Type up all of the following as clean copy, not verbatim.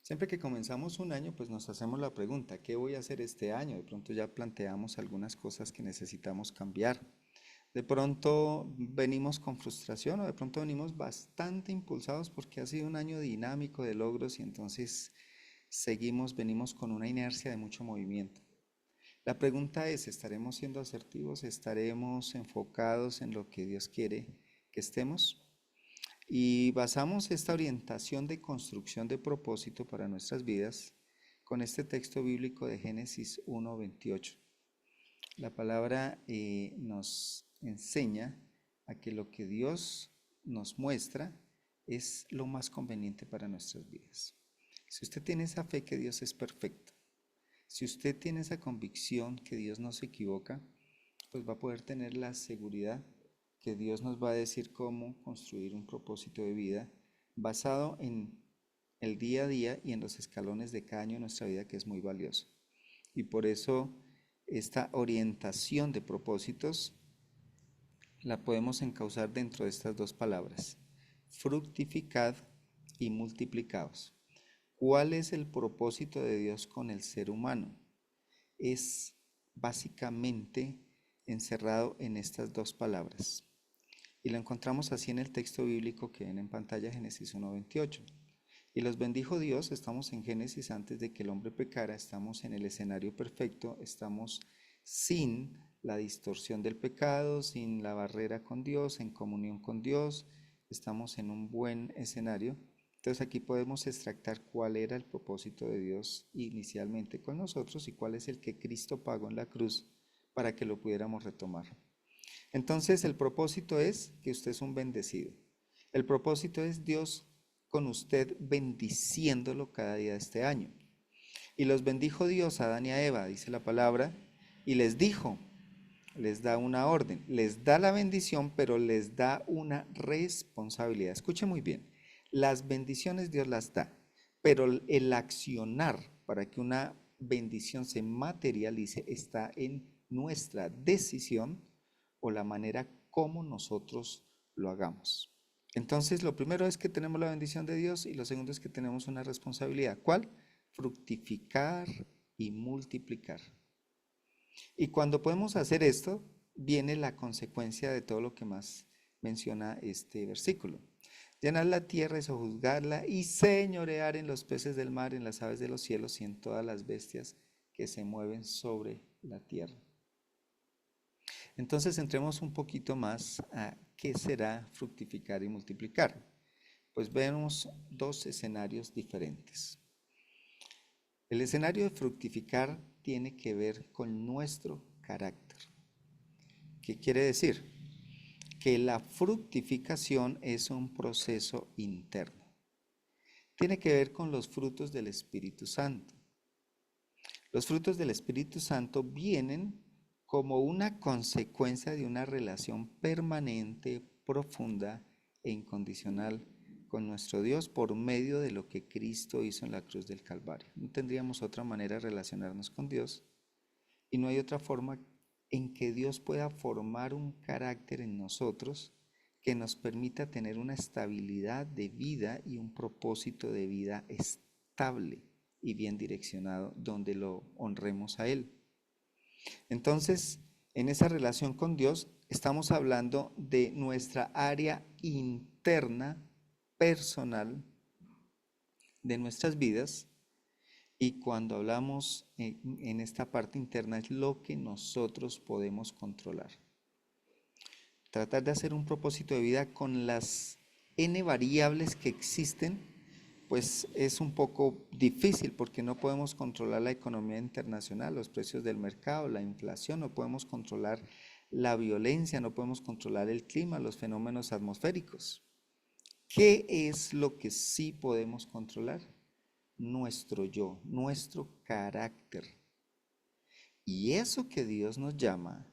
Siempre que comenzamos un año, pues nos hacemos la pregunta, ¿qué voy a hacer este año? De pronto ya planteamos algunas cosas que necesitamos cambiar. De pronto venimos con frustración o de pronto venimos bastante impulsados porque ha sido un año dinámico de logros y entonces venimos con una inercia de mucho movimiento. La pregunta es, ¿estaremos siendo asertivos? ¿Estaremos enfocados en lo que Dios quiere que estemos? Y basamos esta orientación de construcción de propósito para nuestras vidas con este texto bíblico de Génesis 1:28. La palabra nos enseña a que lo que Dios nos muestra es lo más conveniente para nuestras vidas. Si usted tiene esa fe que Dios es perfecto, si usted tiene esa convicción que Dios no se equivoca, pues va a poder tener la seguridad que Dios nos va a decir cómo construir un propósito de vida basado en el día a día y en los escalones de cada año de nuestra vida, que es muy valioso. Y por eso esta orientación de propósitos la podemos encauzar dentro de estas dos palabras: fructificad y multiplicaos. ¿Cuál es el propósito de Dios con el ser humano? Es básicamente encerrado en estas dos palabras. Y lo encontramos así en el texto bíblico que ven en pantalla, Génesis 1:28. Y los bendijo Dios, estamos en Génesis antes de que el hombre pecara, estamos en el escenario perfecto, estamos sin la distorsión del pecado, sin la barrera con Dios, en comunión con Dios, estamos en un buen escenario. Entonces aquí podemos extractar cuál era el propósito de Dios inicialmente con nosotros y cuál es el que Cristo pagó en la cruz para que lo pudiéramos retomar. Entonces el propósito es que usted es un bendecido. El propósito es Dios con usted bendiciéndolo cada día de este año. Y los bendijo Dios a Adán y a Eva, dice la palabra, y les dijo, les da una orden, les da la bendición, pero les da una responsabilidad. Escuche muy bien, las bendiciones Dios las da, pero el accionar para que una bendición se materialice está en nuestra decisión o la manera como nosotros lo hagamos. Entonces, lo primero es que tenemos la bendición de Dios y lo segundo es que tenemos una responsabilidad. ¿Cuál? Fructificar y multiplicar. Y cuando podemos hacer esto, viene la consecuencia de todo lo que más menciona este versículo. Llenar la tierra y sojuzgarla y señorear en los peces del mar, en las aves de los cielos y en todas las bestias que se mueven sobre la tierra. Entonces entremos un poquito más a qué será fructificar y multiplicar. Pues vemos dos escenarios diferentes. El escenario de fructificar tiene que ver con nuestro carácter. ¿Qué quiere decir? Que la fructificación es un proceso interno. Tiene que ver con los frutos del Espíritu Santo. Los frutos del Espíritu Santo vienen como una consecuencia de una relación permanente, profunda e incondicional con nuestro Dios por medio de lo que Cristo hizo en la cruz del Calvario. No tendríamos otra manera de relacionarnos con Dios y no hay otra forma en que Dios pueda formar un carácter en nosotros que nos permita tener una estabilidad de vida y un propósito de vida estable y bien direccionado donde lo honremos a Él. Entonces, en esa relación con Dios, estamos hablando de nuestra área interna, personal, de nuestras vidas. Y cuando hablamos en esta parte interna es lo que nosotros podemos controlar. Tratar de hacer un propósito de vida con las N variables que existen, pues es un poco difícil porque no podemos controlar la economía internacional, los precios del mercado, la inflación, no podemos controlar la violencia, no podemos controlar el clima, los fenómenos atmosféricos. ¿Qué es lo que sí podemos controlar? Nuestro yo, nuestro carácter. Y eso que Dios nos llama,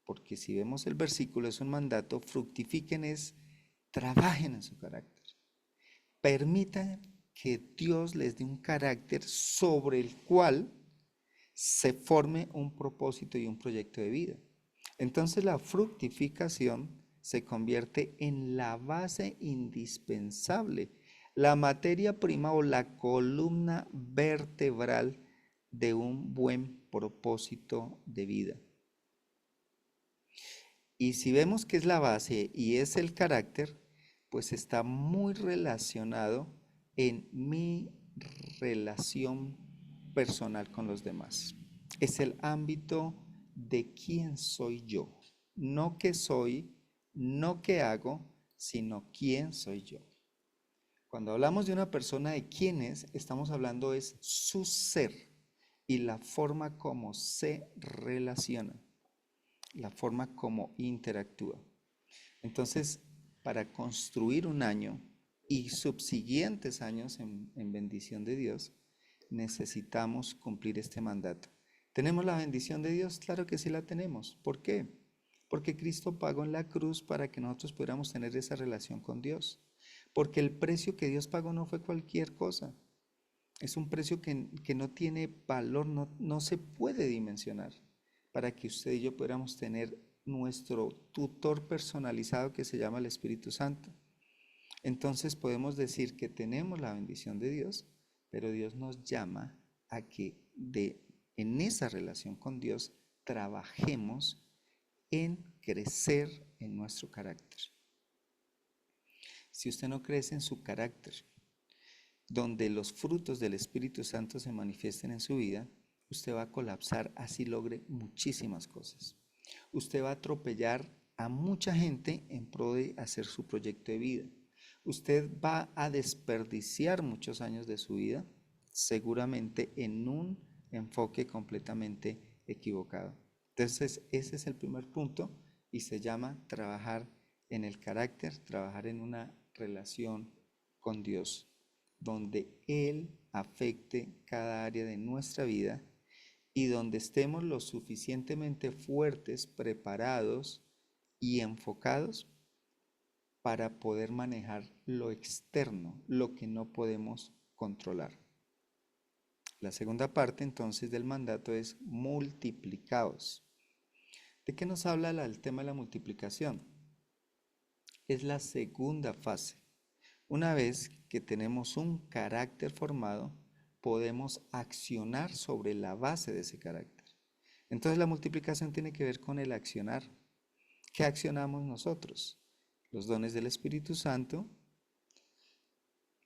porque si vemos el versículo es un mandato, fructifiquen es, trabajen en su carácter. Permitan que Dios les dé un carácter sobre el cual se forme un propósito y un proyecto de vida. Entonces la fructificación se convierte en la base indispensable la materia prima o la columna vertebral de un buen propósito de vida. Y si vemos que es la base y es el carácter, pues está muy relacionado en mi relación personal con los demás. Es el ámbito de quién soy yo. No qué soy, no qué hago, sino quién soy yo. Cuando hablamos de una persona de quién es, estamos hablando es su ser y la forma como se relaciona, la forma como interactúa. Entonces, para construir un año y subsiguientes años en bendición de Dios, necesitamos cumplir este mandato. ¿Tenemos la bendición de Dios? Claro que sí la tenemos. ¿Por qué? Porque Cristo pagó en la cruz para que nosotros pudiéramos tener esa relación con Dios. Porque el precio que Dios pagó no fue cualquier cosa. Es un precio que no tiene valor, no se puede dimensionar para que usted y yo pudiéramos tener nuestro tutor personalizado que se llama el Espíritu Santo. Entonces podemos decir que tenemos la bendición de Dios, pero Dios nos llama a que en esa relación con Dios trabajemos en crecer en nuestro carácter. Si usted no crece en su carácter, donde los frutos del Espíritu Santo se manifiesten en su vida, usted va a colapsar así logre muchísimas cosas. Usted va a atropellar a mucha gente en pro de hacer su proyecto de vida. Usted va a desperdiciar muchos años de su vida, seguramente en un enfoque completamente equivocado. Entonces, ese es el primer punto y se llama trabajar en el carácter, trabajar en una relación con Dios, donde Él afecte cada área de nuestra vida y donde estemos lo suficientemente fuertes, preparados y enfocados para poder manejar lo externo, lo que no podemos controlar. La segunda parte entonces del mandato es multiplicaos. ¿De qué nos habla el tema de la multiplicación? Es la segunda fase. Una vez que tenemos un carácter formado, podemos accionar sobre la base de ese carácter. Entonces la multiplicación tiene que ver con el accionar. ¿Qué accionamos nosotros? Los dones del Espíritu Santo,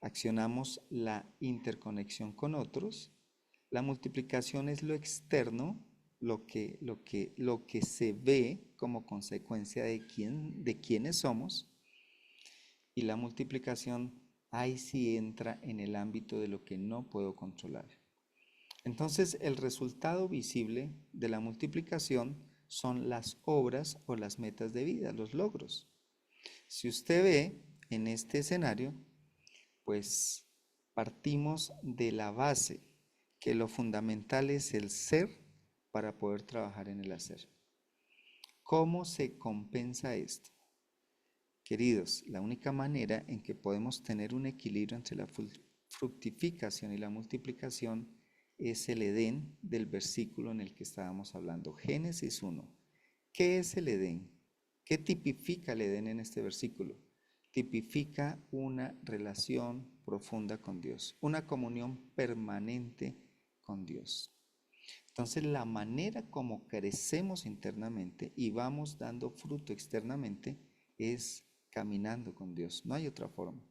accionamos la interconexión con otros. La multiplicación es lo externo, lo que se ve como consecuencia de quiénes somos. Y la multiplicación ahí sí entra en el ámbito de lo que no puedo controlar. Entonces, el resultado visible de la multiplicación son las obras o las metas de vida, los logros. Si usted ve en este escenario, pues partimos de la base, que lo fundamental es el ser para poder trabajar en el hacer. ¿Cómo se compensa esto? Queridos, la única manera en que podemos tener un equilibrio entre la fructificación y la multiplicación es el Edén del versículo en el que estábamos hablando, Génesis 1. ¿Qué es el Edén? ¿Qué tipifica el Edén en este versículo? Tipifica una relación profunda con Dios, una comunión permanente con Dios. Entonces, la manera como crecemos internamente y vamos dando fruto externamente es caminando con Dios. No hay otra forma.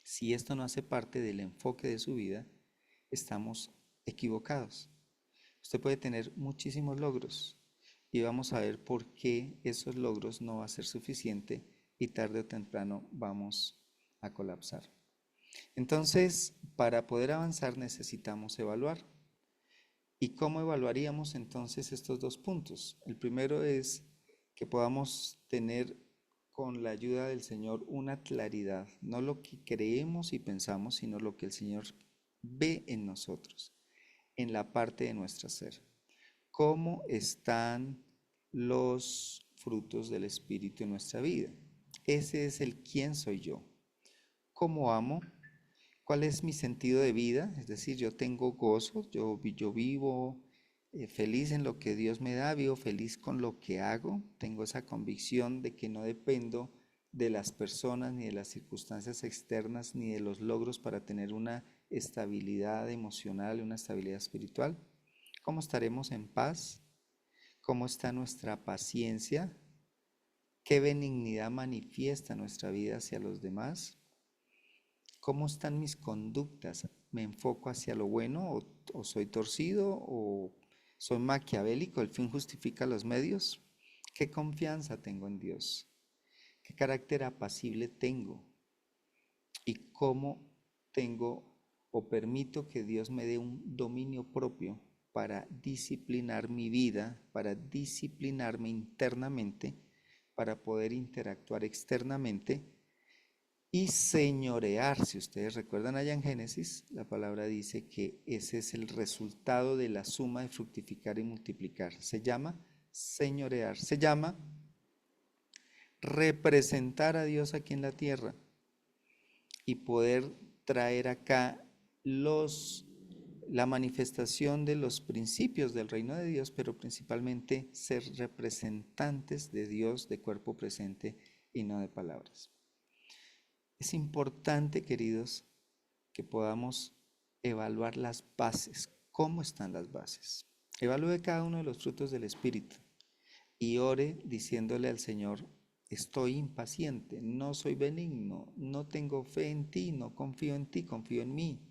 Si esto no hace parte del enfoque de su vida, estamos equivocados. Usted puede tener muchísimos logros y vamos a ver por qué esos logros no va a ser suficiente y tarde o temprano vamos a colapsar. Entonces, para poder avanzar necesitamos evaluar. ¿Y cómo evaluaríamos entonces estos dos puntos? El primero es que podamos tener con la ayuda del Señor una claridad, no lo que creemos y pensamos, sino lo que el Señor ve en nosotros, en la parte de nuestro ser. ¿Cómo están los frutos del Espíritu en nuestra vida? Ese es el quién soy yo. ¿Cómo amo? ¿Cuál es mi sentido de vida? Es decir, yo tengo gozo, yo vivo feliz en lo que Dios me da, vivo feliz con lo que hago, tengo esa convicción de que no dependo de las personas, ni de las circunstancias externas, ni de los logros para tener una estabilidad emocional, una estabilidad espiritual? ¿Cómo estaremos en paz? ¿Cómo está nuestra paciencia? ¿Qué benignidad manifiesta nuestra vida hacia los demás? ¿Cómo están mis conductas? ¿Me enfoco hacia lo bueno o soy torcido o soy maquiavélico? ¿El fin justifica los medios? ¿Qué confianza tengo en Dios? ¿Qué carácter apacible tengo? ¿Y cómo tengo o permito que Dios me dé un dominio propio para disciplinar mi vida, para disciplinarme internamente, para poder interactuar externamente y señorear? Si ustedes recuerdan allá en Génesis, la palabra dice que ese es el resultado de la suma de fructificar y multiplicar. Se llama señorear, se llama representar a Dios aquí en la tierra y poder traer acá la manifestación de los principios del reino de Dios, pero principalmente ser representantes de Dios de cuerpo presente y no de palabras. Es importante, queridos, que podamos evaluar las bases. ¿Cómo están las bases? Evalúe cada uno de los frutos del Espíritu y ore diciéndole al Señor: estoy impaciente, no soy benigno, no tengo fe en ti, no confío en ti, confío en mí.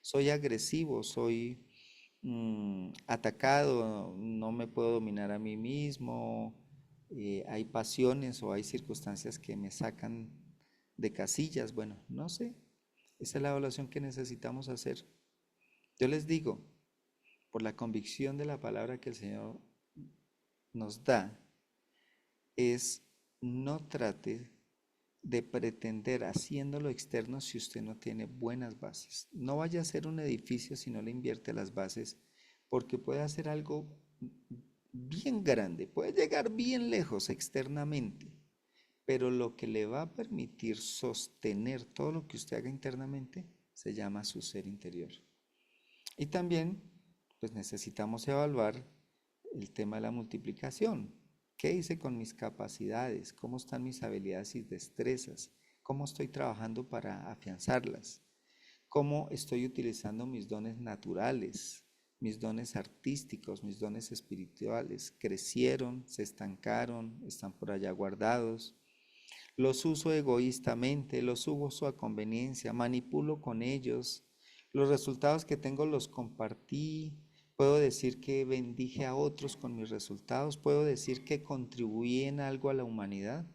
Soy agresivo, soy atacado, no me puedo dominar a mí mismo. Hay pasiones o hay circunstancias que me sacan de casillas. Bueno, no sé. Esa es la evaluación que necesitamos hacer. Yo les digo, por la convicción de la palabra que el Señor nos da, es: no trate de pretender haciendo lo externo si usted no tiene buenas bases. No vaya a hacer un edificio si no le invierte las bases, porque puede hacer algo bien grande, puede llegar bien lejos externamente, pero lo que le va a permitir sostener todo lo que usted haga internamente se llama su ser interior. Y también, pues necesitamos evaluar el tema de la multiplicación. ¿Qué hice con mis capacidades? ¿Cómo están mis habilidades y destrezas? ¿Cómo estoy trabajando para afianzarlas? ¿Cómo estoy utilizando mis dones naturales, mis dones artísticos, mis dones espirituales? ¿Crecieron? ¿Se estancaron? ¿Están por allá guardados? ¿Los uso egoístamente? ¿Los uso a conveniencia? ¿Manipulo con ellos? ¿Los resultados que tengo los compartí? ¿Puedo decir que bendije a otros con mis resultados? ¿Puedo decir que contribuí en algo a la humanidad?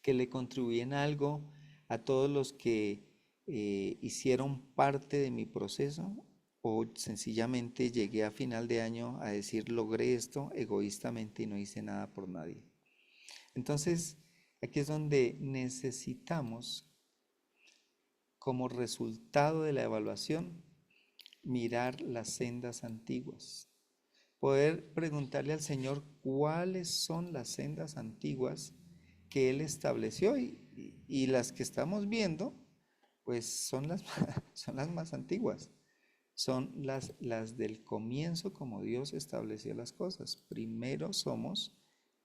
¿Que le contribuí en algo a todos los que hicieron parte de mi proceso? ¿O sencillamente llegué a final de año a decir logré esto egoístamente y no hice nada por nadie? Entonces, aquí es donde necesitamos, como resultado de la evaluación, mirar las sendas antiguas. Poder preguntarle al Señor cuáles son las sendas antiguas que Él estableció y las que estamos viendo, pues son son las más antiguas. Son las del comienzo, como Dios estableció las cosas. Primero somos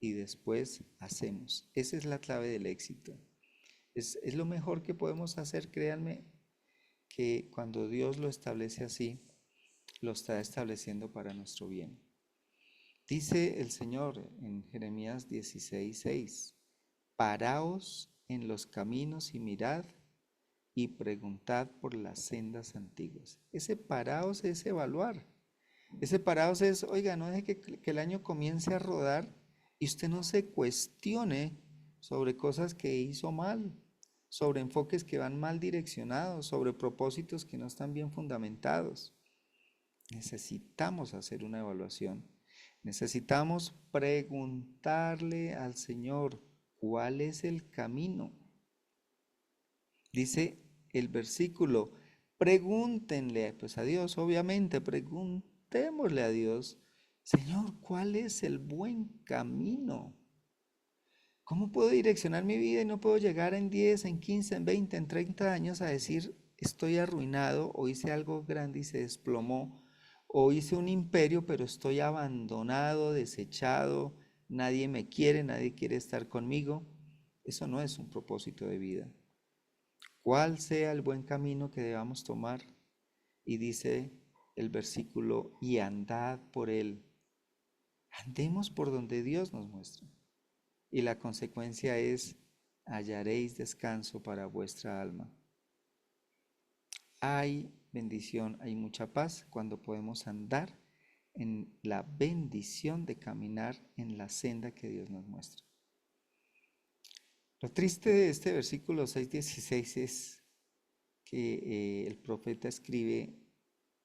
y después hacemos. Esa es la clave del éxito. Es lo mejor que podemos hacer, créanme, que cuando Dios lo establece así, lo está estableciendo para nuestro bien. Dice el Señor en Jeremías 16:6: paraos en los caminos y mirad y preguntad por las sendas antiguas. Ese paraos es evaluar. Ese paraos es: oiga, no deje que el año comience a rodar y usted no se cuestione sobre cosas que hizo mal, sobre enfoques que van mal direccionados, sobre propósitos que no están bien fundamentados. Necesitamos hacer una evaluación. Necesitamos preguntarle al Señor cuál es el camino. Dice el versículo: pregúntenle pues a Dios, obviamente, preguntémosle a Dios: Señor, ¿cuál es el buen camino? ¿Cómo puedo direccionar mi vida y no puedo llegar en 10, en 15, en 20, en 30 años a decir estoy arruinado, o hice algo grande y se desplomó, o hice un imperio pero estoy abandonado, desechado, nadie me quiere, nadie quiere estar conmigo? Eso no es un propósito de vida. ¿Cuál sea el buen camino que debamos tomar? Y dice el versículo, y andad por él. Andemos por donde Dios nos muestra. Y la consecuencia es, hallaréis descanso para vuestra alma. Hay bendición, hay mucha paz cuando podemos andar en la bendición de caminar en la senda que Dios nos muestra. Lo triste de este versículo 6:16 es que el profeta escribe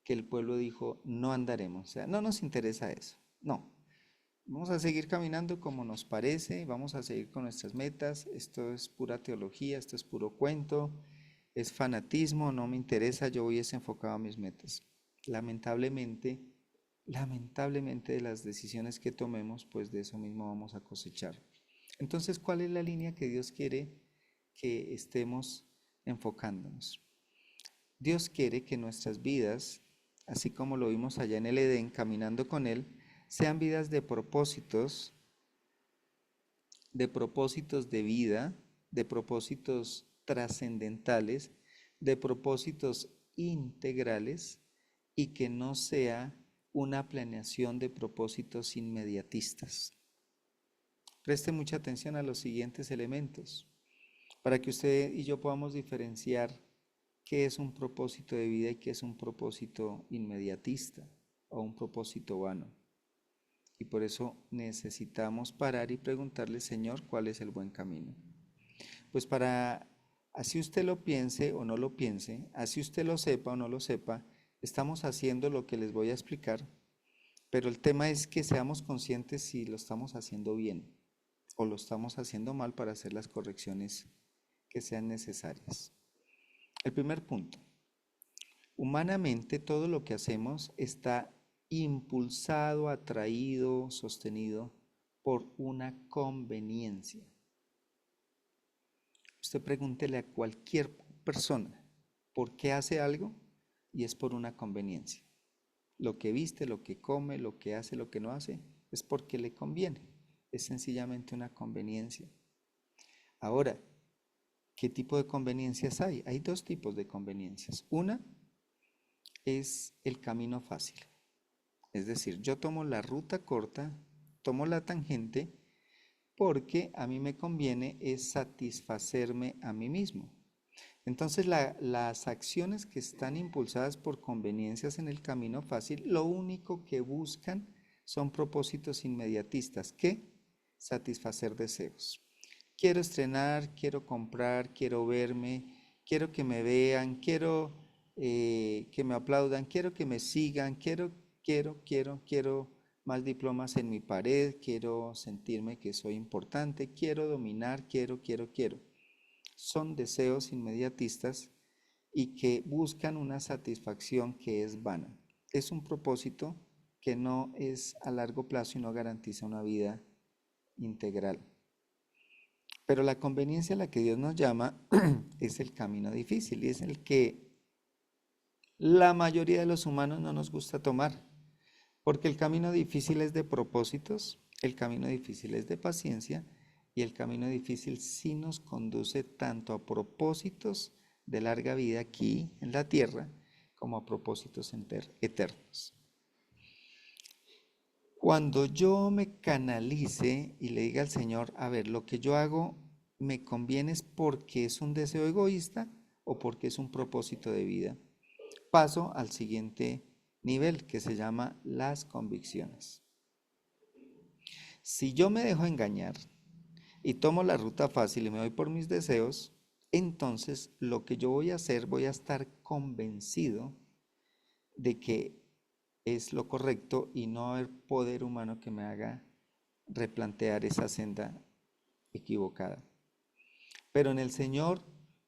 que el pueblo dijo, no andaremos, o sea, no nos interesa eso, no, vamos a seguir caminando como nos parece, vamos a seguir con nuestras metas, esto es pura teología, esto es puro cuento, es fanatismo, no me interesa, yo voy enfocado a mis metas. Lamentablemente, lamentablemente de las decisiones que tomemos, pues de eso mismo vamos a cosechar. Entonces, ¿cuál es la línea que Dios quiere que estemos enfocándonos? Dios quiere que nuestras vidas, así como lo vimos allá en el Edén, caminando con Él, sean vidas de propósitos de vida, de propósitos trascendentales, de propósitos integrales y que no sea una planeación de propósitos inmediatistas. Preste mucha atención a los siguientes elementos para que usted y yo podamos diferenciar qué es un propósito de vida y qué es un propósito inmediatista o un propósito vano. Y por eso necesitamos parar y preguntarle, Señor, ¿cuál es el buen camino? Pues para, así usted lo piense o no lo piense, así usted lo sepa o no lo sepa, estamos haciendo lo que les voy a explicar, pero el tema es que seamos conscientes si lo estamos haciendo bien o lo estamos haciendo mal para hacer las correcciones que sean necesarias. El primer punto, humanamente todo lo que hacemos está impulsado, atraído, sostenido por una conveniencia. Usted pregúntele a cualquier persona por qué hace algo y es por una conveniencia. Lo que viste, lo que come, lo que hace, lo que no hace, es porque le conviene. Es sencillamente una conveniencia. Ahora, ¿qué tipo de conveniencias hay? Hay dos tipos de conveniencias. Una es el camino fácil. Es decir, yo tomo la ruta corta, tomo la tangente, porque a mí me conviene es satisfacerme a mí mismo. Entonces, las acciones que están impulsadas por conveniencias en el camino fácil, lo único que buscan son propósitos inmediatistas, que satisfacer deseos. Quiero estrenar, quiero comprar, quiero verme, quiero que me vean, quiero que me aplaudan, quiero que me sigan, quiero más diplomas en mi pared, quiero sentirme que soy importante, quiero dominar, quiero. Son deseos inmediatistas y que buscan una satisfacción que es vana. Es un propósito que no es a largo plazo y no garantiza una vida integral. Pero la conveniencia a la que Dios nos llama es el camino difícil y es el que la mayoría de los humanos no nos gusta tomar, porque el camino difícil es de propósitos, el camino difícil es de paciencia y el camino difícil sí nos conduce tanto a propósitos de larga vida aquí en la tierra como a propósitos eternos. Cuando yo me canalice y le diga al Señor, a ver, lo que yo hago me conviene es porque es un deseo egoísta o porque es un propósito de vida, paso al siguiente nivel que se llama las convicciones. Si yo me dejo engañar y tomo la ruta fácil y me voy por mis deseos, entonces lo que yo voy a hacer, voy a estar convencido de que es lo correcto y no haber poder humano que me haga replantear esa senda equivocada. Pero en el Señor,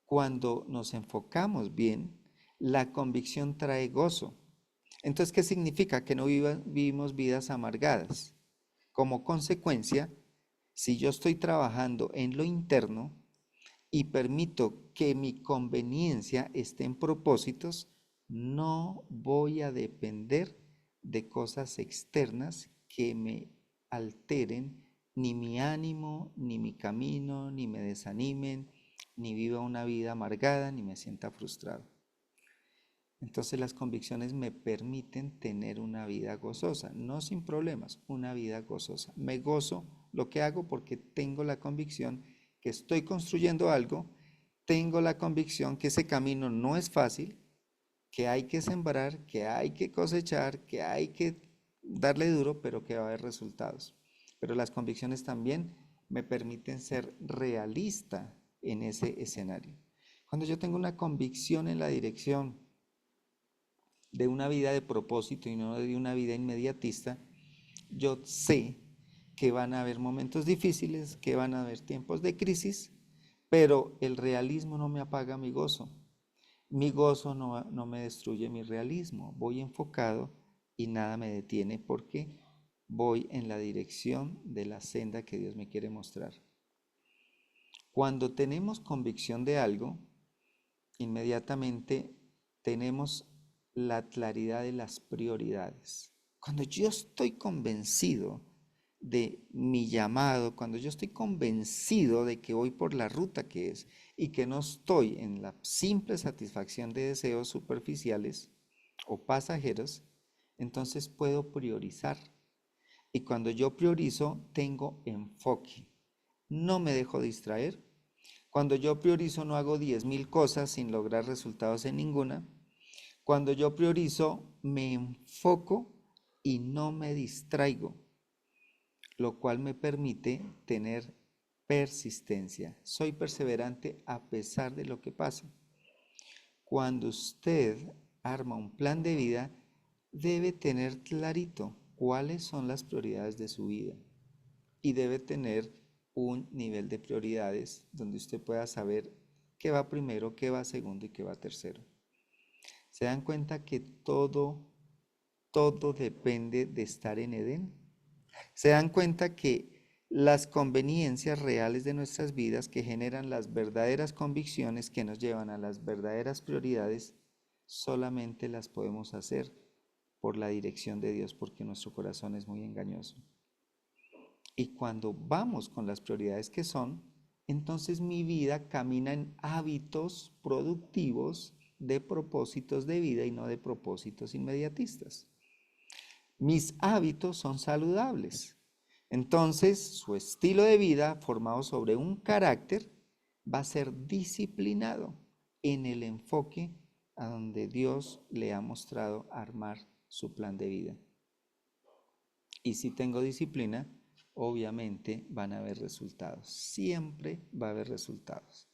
cuando nos enfocamos bien, la convicción trae gozo. Entonces, ¿qué significa? Que no vivimos vidas amargadas. Como consecuencia, si yo estoy trabajando en lo interno y permito que mi conveniencia esté en propósitos, no voy a depender de cosas externas que me alteren ni mi ánimo, ni mi camino, ni me desanimen, ni viva una vida amargada, ni me sienta frustrado. Entonces las convicciones me permiten tener una vida gozosa, no sin problemas, una vida gozosa. Me gozo lo que hago porque tengo la convicción que estoy construyendo algo, tengo la convicción que ese camino no es fácil, que hay que sembrar, que hay que cosechar, que hay que darle duro, pero que va a haber resultados. Pero las convicciones también me permiten ser realista en ese escenario. Cuando yo tengo una convicción en la dirección de una vida de propósito y no de una vida inmediatista, yo sé que van a haber momentos difíciles, que van a haber tiempos de crisis, pero el realismo no me apaga mi gozo. Mi gozo no me destruye mi realismo. Voy enfocado y nada me detiene porque voy en la dirección de la senda que Dios me quiere mostrar. Cuando tenemos convicción de algo, inmediatamente tenemos la claridad de las prioridades. Cuando yo estoy convencido de mi llamado, cuando yo estoy convencido de que voy por la ruta que es y que no estoy en la simple satisfacción de deseos superficiales o pasajeros, entonces puedo priorizar. Y cuando yo priorizo, tengo enfoque. No me dejo distraer. Cuando yo priorizo, no hago 10.000 cosas sin lograr resultados en ninguna. Cuando yo priorizo, me enfoco y no me distraigo, lo cual me permite tener persistencia. Soy perseverante a pesar de lo que pasa. Cuando usted arma un plan de vida, debe tener clarito cuáles son las prioridades de su vida y debe tener un nivel de prioridades donde usted pueda saber qué va primero, qué va segundo y qué va tercero. ¿Se dan cuenta que todo depende de estar en Edén? ¿Se dan cuenta que las conveniencias reales de nuestras vidas que generan las verdaderas convicciones que nos llevan a las verdaderas prioridades, solamente las podemos hacer por la dirección de Dios, porque nuestro corazón es muy engañoso? Y cuando vamos con las prioridades que son, entonces mi vida camina en hábitos productivos de propósitos de vida y no de propósitos inmediatistas. Mis hábitos son saludables. Entonces, su estilo de vida formado sobre un carácter va a ser disciplinado en el enfoque a donde Dios le ha mostrado armar su plan de vida. Y si tengo disciplina, obviamente van a haber resultados. Siempre va a haber resultados.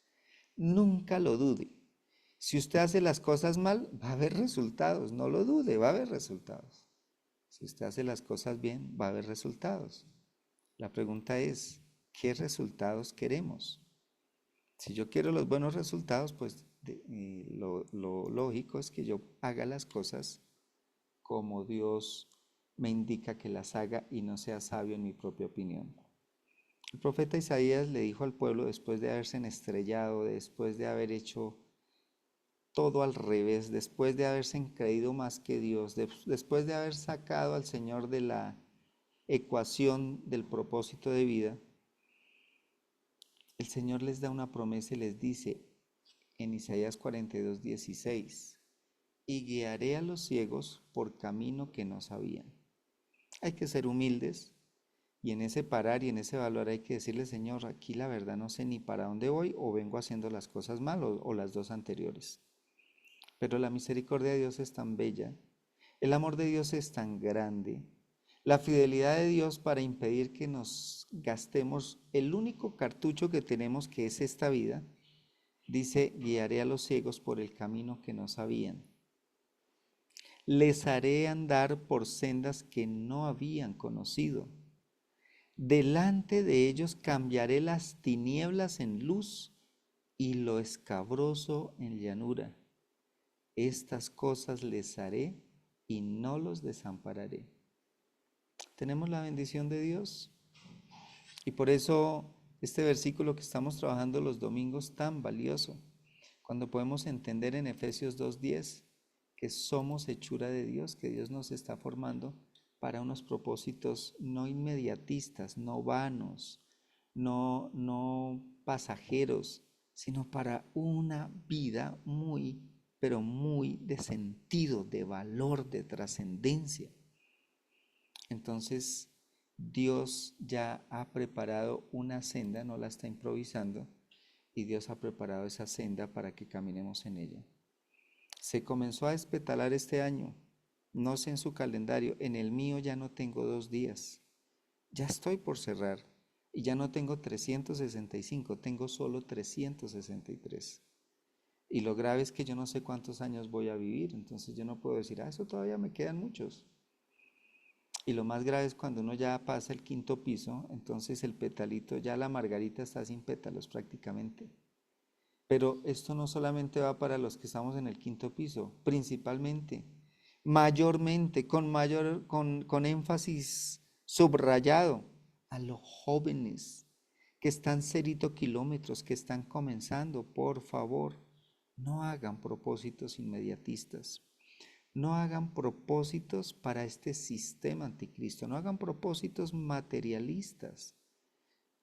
Nunca lo dude. Si usted hace las cosas mal, va a haber resultados. No lo dude, va a haber resultados. Si usted hace las cosas bien, va a haber resultados. La pregunta es, ¿qué resultados queremos? Si yo quiero los buenos resultados, pues lo lógico es que yo haga las cosas como Dios me indica que las haga y no sea sabio en mi propia opinión. El profeta Isaías le dijo al pueblo, después de haberse estrellado, después de haber hecho todo al revés, después de haberse creído más que Dios, después de haber sacado al Señor de la ecuación del propósito de vida, el Señor les da una promesa y les dice en Isaías 42:16, y guiaré a los ciegos por camino que no sabían. Hay que ser humildes y en ese parar y en ese valor hay que decirle, Señor, aquí la verdad no sé ni para dónde voy o vengo haciendo las cosas mal o las dos anteriores. Pero la misericordia de Dios es tan bella, el amor de Dios es tan grande, la fidelidad de Dios para impedir que nos gastemos el único cartucho que tenemos, que es esta vida. Dice, guiaré a los ciegos por el camino que no sabían. Les haré andar por sendas que no habían conocido. Delante de ellos cambiaré las tinieblas en luz y lo escabroso en llanura. Estas cosas les haré y no los desampararé. Tenemos la bendición de Dios y por eso este versículo que estamos trabajando los domingos tan valioso, cuando podemos entender en Efesios 2:10 que somos hechura de Dios, que Dios nos está formando para unos propósitos no inmediatistas, no vanos, no pasajeros, sino para una vida muy, pero muy de sentido, de valor, de trascendencia. Entonces, Dios ya ha preparado una senda, no la está improvisando, y Dios ha preparado esa senda para que caminemos en ella. Se comenzó a despetalar este año, no sé en su calendario, en el mío ya no tengo 2 días, ya estoy por cerrar y ya no tengo 365, tengo solo 363. Y lo grave es que yo no sé cuántos años voy a vivir, entonces yo no puedo decir, eso todavía me quedan muchos. Y lo más grave es cuando uno ya pasa el quinto piso, entonces el petalito, ya la margarita está sin pétalos prácticamente. Pero esto no solamente va para los que estamos en el quinto piso, principalmente, mayormente, con énfasis subrayado, a los jóvenes que están 0 kilómetros, que están comenzando, por favor, no hagan propósitos inmediatistas. No hagan propósitos para este sistema anticristo, no hagan propósitos materialistas.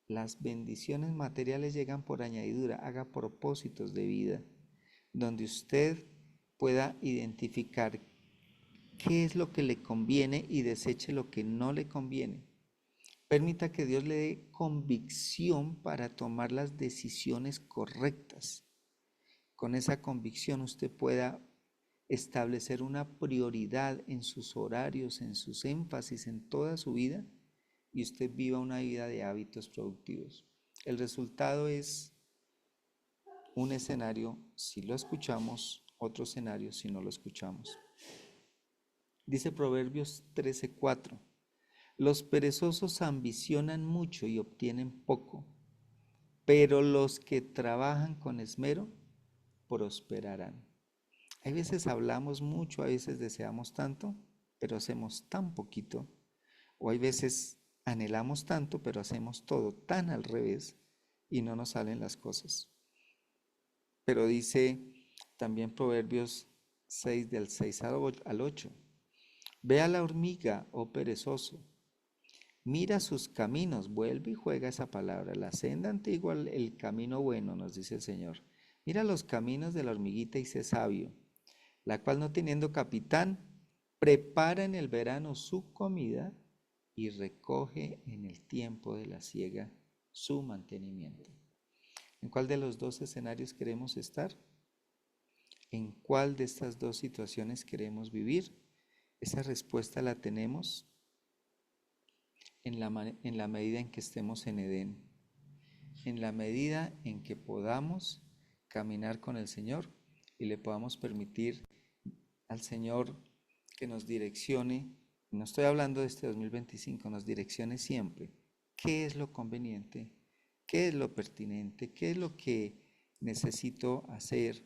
Las bendiciones materiales llegan por añadidura, haga propósitos de vida, donde usted pueda identificar qué es lo que le conviene y deseche lo que no le conviene. Permita que Dios le dé convicción para tomar las decisiones correctas. Con esa convicción usted pueda establecer una prioridad en sus horarios, en sus énfasis, en toda su vida, y usted viva una vida de hábitos productivos. El resultado es un escenario si lo escuchamos, otro escenario si no lo escuchamos. Dice Proverbios 13:4, los perezosos ambicionan mucho y obtienen poco, pero los que trabajan con esmero prosperarán. Hay veces hablamos mucho, a veces deseamos tanto, pero hacemos tan poquito. O hay veces anhelamos tanto, pero hacemos todo tan al revés y no nos salen las cosas. Pero dice también Proverbios 6 del 6 al 8. Ve a la hormiga, oh perezoso, mira sus caminos, vuelve y juega esa palabra. La senda antigua, el camino bueno, nos dice el Señor. Mira los caminos de la hormiguita y sé sabio, la cual no teniendo capitán, prepara en el verano su comida y recoge en el tiempo de la siega su mantenimiento. ¿En cuál de los dos escenarios queremos estar? ¿En cuál de estas dos situaciones queremos vivir? Esa respuesta la tenemos en la medida en que estemos en Edén, en la medida en que podamos caminar con el Señor y le podamos permitir al Señor que nos direccione. No estoy hablando de este 2025, nos direccione siempre. ¿Qué es lo conveniente? ¿Qué es lo pertinente? ¿Qué es lo que necesito hacer?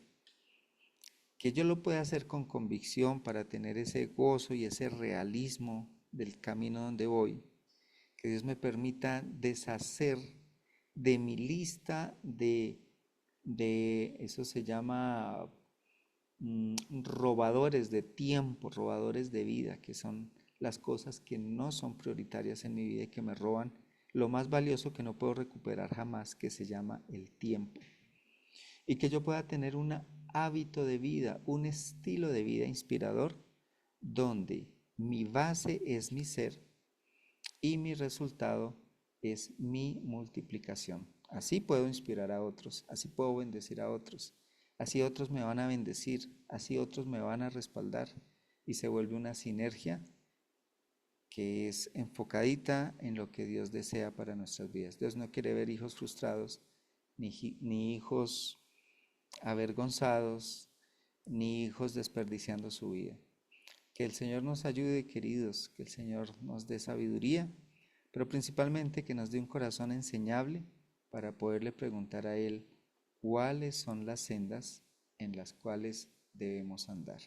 Que yo lo pueda hacer con convicción para tener ese gozo y ese realismo del camino donde voy. Que Dios me permita deshacer de mi lista eso se llama robadores de tiempo, robadores de vida, que son las cosas que no son prioritarias en mi vida y que me roban lo más valioso que no puedo recuperar jamás, que se llama el tiempo. Y que yo pueda tener un hábito de vida, un estilo de vida inspirador, donde mi base es mi ser y mi resultado es mi multiplicación. Así puedo inspirar a otros, así puedo bendecir a otros, así otros me van a bendecir, así otros me van a respaldar y se vuelve una sinergia que es enfocadita en lo que Dios desea para nuestras vidas. Dios no quiere ver hijos frustrados, ni hijos avergonzados, ni hijos desperdiciando su vida. Que el Señor nos ayude, queridos, que el Señor nos dé sabiduría, pero principalmente que nos dé un corazón enseñable para poderle preguntar a Él cuáles son las sendas en las cuales debemos andar.